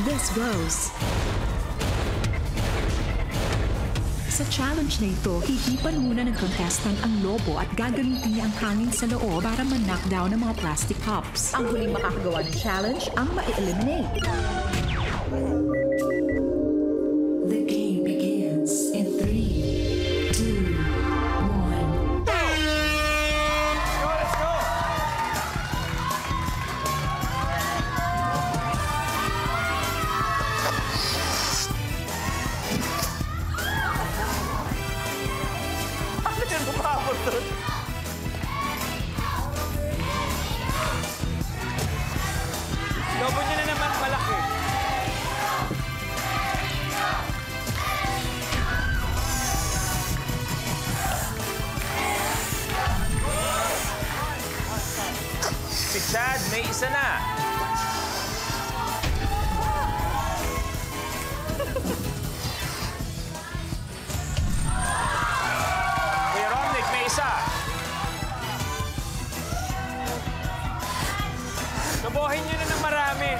This Rose. Sa challenge na ito, hihipan muna ng contestant ang lobo at gagamitin niya ang hangin sa loob para ma-knockdown ng mga plastic cups. Ang huling makakagawa ng challenge ang ma-eliminate. The game begins in 3, 2, 1. Let's go! Ano din bumabot doon? Lobo niya na naman malaki. Si Chad, may isa na. Kuya Romnick, may isa. Tubuhin nyo na ng marami.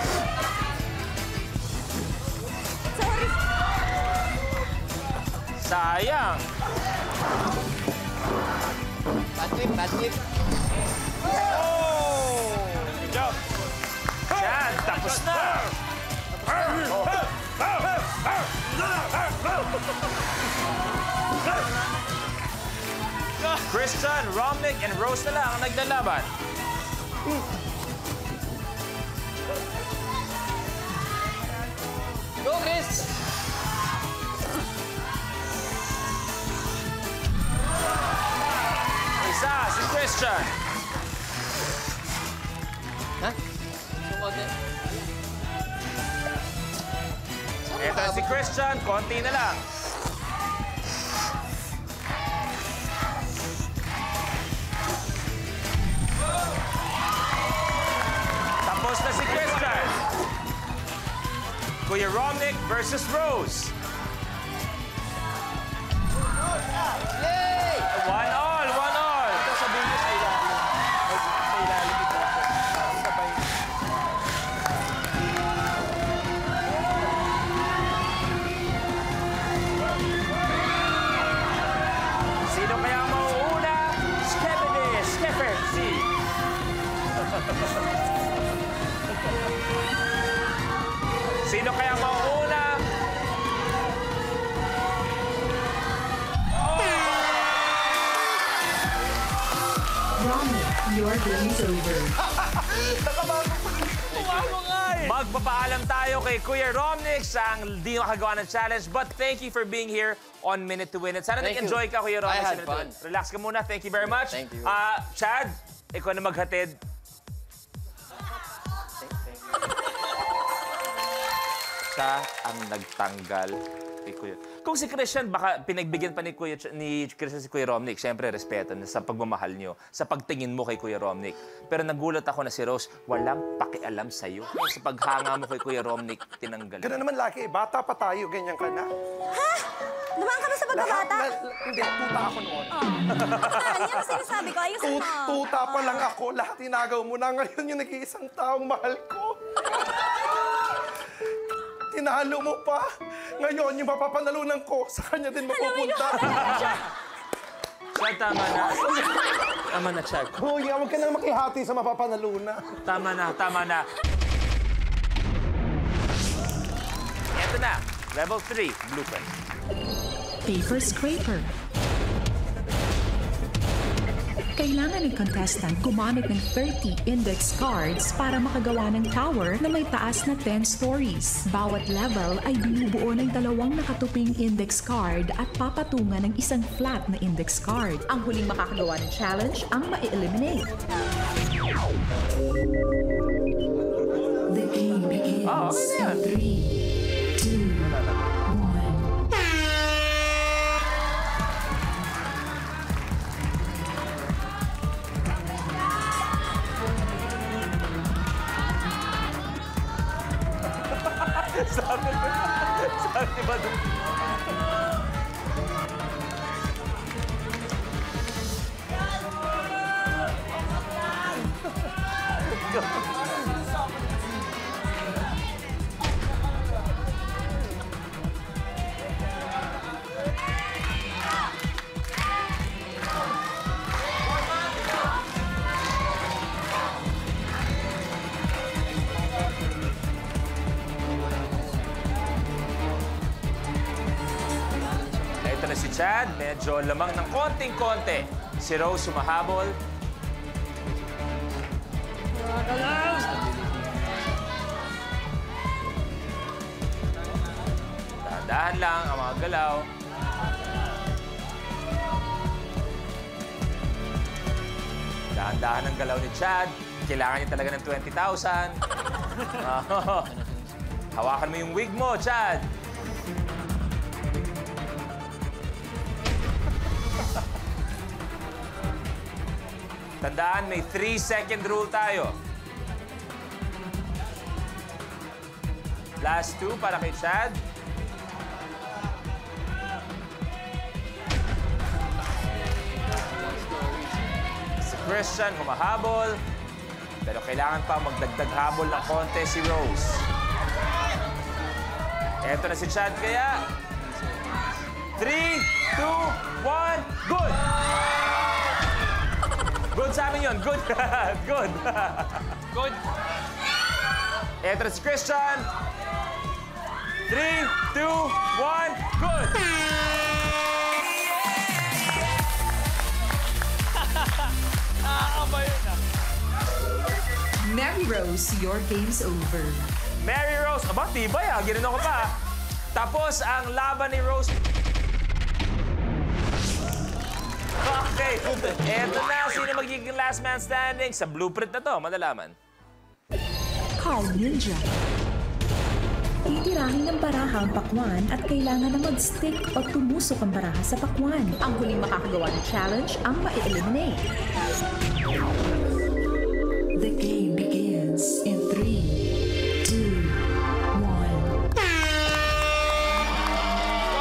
Sayang. Bad trip. Oh! Good job. Chad, tapos na. Christian, Romnick, and Rose na lang ang naglalaban. Go, Chris! Isa, si Christian. Ha? Sumote. Ito si Christian, konti na lang. Tapos na si Christian. Kuya Romnick versus Rose. Yay! One all, one all. Ito sabihin ko sa ilalim. Sa ilalim ito. Sabay. Sino kaya mauuna? Skipper, si. Sino kaya mauuna? Romnick, your game is over. Magpapaalam tayo kay Kuya Romnick sa di makagawa ng challenge. But thank you for being here on Minute to Win It. Sana Thank nag-enjoy ka, Kuya Romnick. I sa had Minute to fun. Win It. Relax ka muna. Thank you very much. Thank you. Chad, ikaw na maghatid. Siya ang nagtanggal kay Kuya. Kung si Christian, baka pinagbigyan pa ni Christian si Kuya Romnick. Siyempre, respeto na sa pagmamahal nyo, sa pagtingin mo kay Kuya Romnick. Pero nagulat ako na si Rose, walang pakialam sa'yo. Sa paghanga mo kay Kuya Romnick, tinanggal. Ganun naman laki, bata pa tayo, ganyan ka na. Ha? Naman ka ba sa pagkabata? Hindi, tuta ako noon. Yan ang sinasabi ko. Ayusin mo. Tuta pa lang ako, lahat tinagaw mo na. Ngayon yung nag-iisang taong mahal ko. Tinalo mo pa. Ngayon, yung mapapanalunan ko, sa kanya din mapupunta. Chad, tama na. Tama na, Chad. Kuya, huwag ka nang makihati sa mapapanalunan. Tama na, tama na. Ito na, level 3, blueprint. Paper scraper. Kailangan ng contestant gumamit ng 30 index cards para makagawa ng tower na may taas na 10 stories. Bawat level ay binubuo ng dalawang nakatuping index card at papatungan ng isang flat na index card. Ang huling makakagawa ng challenge ang ma-eliminate. The game begins in 3, 2, 1. Sabi ba doon? Eto na si Chad, medyo lamang ng konting-konti. Si Rose sumahabol. Dahan-dahan lang ang mga galaw. Dahan-dahan ang galaw ni Chad. Kailangan niya talaga ng 20,000. Hawakan mo yung wig mo, Chad. Tandaan, may 3-second rule tayo. Last 2 para kay Chad. Si Christian humahabol. Pero kailangan pa magdagdag habol ng konti si Rose. Eto na si Chad kaya. 3, 2, 1, good! Good sa amin yun. Good. Good. Good. Eto na si Christian. 3, 2, 1, good! Nakakaba yun ah. Mary Rose, your game's over. Mary Rose. Aba, tibay ah. Ginano ko pa. Tapos ang laban ni Rose. Okay. Eto na. Sino magiging last man standing? Sa blueprint na to, malalaman. Card Ninja. Titirahin ng baraha ang pakwan at kailangan na mag-stick o tumusok ang baraha sa pakwan. Ang huling makakagawa ng challenge ang ma-eliminate. The game begins in 3, 2, 1. Go,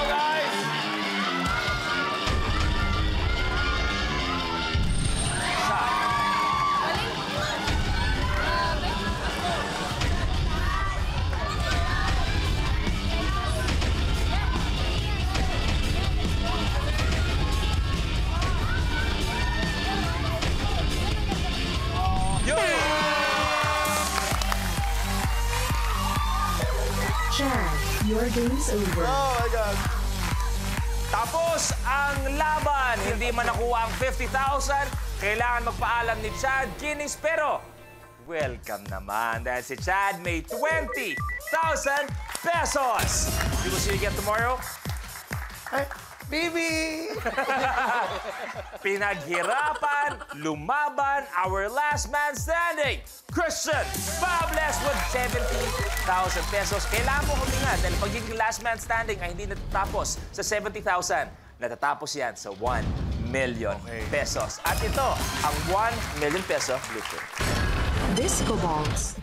guys! Yo! Chad, your game's over. Oh my God. Tapos ang laban. Hindi man nakuha ang 50,000. Kailangan magpaalam ni Chad Kinnings. Pero welcome naman dahil si Chad may 20,000 pesos. You will see you again tomorrow. Ay, baby! Pinaghirapan, lumaban, our last man standing, Christian Fables with 70,000 pesos. Kailangan mo huminga dahil pagiging last man standing ay hindi natatapos sa 70,000. Natatapos yan sa 1 million pesos. At ito, ang 1 million peso blueprint. Disco Balls.